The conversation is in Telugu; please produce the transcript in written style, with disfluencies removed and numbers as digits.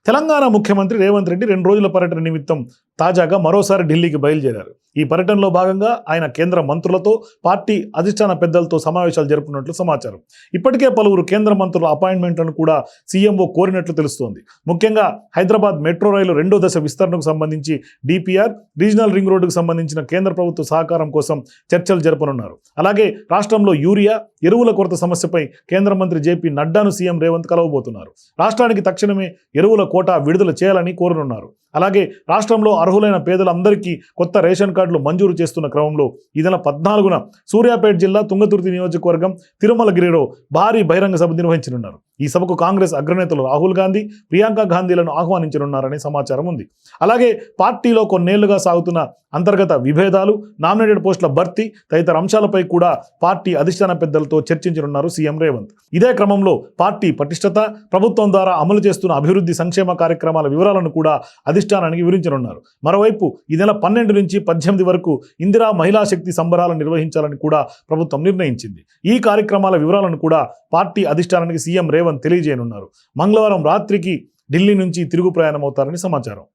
తెలంగాణ ముఖ్యమంత్రి రేవంత్ రెడ్డి 2 రోజుల పర్యటన నిమిత్తం తాజాగా మరోసారి ఢిల్లీకి బయలుదేరారు. ఈ పర్యటనలో భాగంగా ఆయన కేంద్ర మంత్రులతో, పార్టీ అధిష్టాన పెద్దలతో సమావేశాలు జరుపుతున్నట్లు సమాచారం. ఇప్పటికే పలువురు కేంద్ర మంత్రుల అపాయింట్మెంట్లను కూడా సీఎంఓ కోరినట్లు తెలుస్తోంది. ముఖ్యంగా హైదరాబాద్ మెట్రో రైలు 2వ దశ విస్తరణకు సంబంధించి డిపిఆర్, రీజనల్ రింగ్ రోడ్డుకు సంబంధించిన కేంద్ర ప్రభుత్వ సహకారం కోసం చర్చలు జరపనున్నారు. అలాగే రాష్ట్రంలో యూరియా, ఎరువుల కొరత సమస్యపై కేంద్ర మంత్రి జేపీ నడ్డాను సీఎం రేవంత్ కలవబోతున్నారు. రాష్ట్రానికి తక్షణమే ఎరువుల కోటా విడుదల చేయాలని కోరనున్నారు. అలాగే రాష్ట్రంలో అర్హులైన పేదలందరికీ కొత్త రేషన్ కార్డులు మంజూరు చేస్తున్న క్రమంలో ఈ నెల 14న సూర్యాపేట జిల్లా తుంగతుర్తి నియోజకవర్గం తిరుమలగిరిలో భారీ బహిరంగ సభ నిర్వహించనున్నారు. ఈ సభకు కాంగ్రెస్ అగ్రనేతలు రాహుల్ గాంధీ, ప్రియాంక గాంధీలను ఆహ్వానించనున్నారని సమాచారం ఉంది. అలాగే పార్టీలో కొన్నేళ్లుగా సాగుతున్న అంతర్గత విభేదాలు, నామినేటెడ్ పోస్టుల భర్తీ తదితర అంశాలపై కూడా పార్టీ అధిష్టాన పెద్దలతో చర్చించనున్నారు సీఎం రేవంత్. ఇదే క్రమంలో పార్టీ పటిష్టత, ప్రభుత్వం ద్వారా అమలు చేస్తున్న అభివృద్ధి సంక్షేమ కార్యక్రమాల వివరాలను కూడా అధిష్టానానికి వివరించనున్నారు. మరోవైపు ఈ నెల 12 నుంచి 18 వరకు ఇందిరా మహిళా శక్తి సంబరాలను నిర్వహించాలని కూడా ప్రభుత్వం నిర్ణయించింది. ఈ కార్యక్రమాల వివరాలను కూడా పార్టీ అధిష్టానానికి సీఎం రేవంత్ తెలియజేయనున్నారు. మంగళవారం రాత్రికి ఢిల్లీ నుంచి తిరుగు ప్రయాణమవుతారని సమాచారం.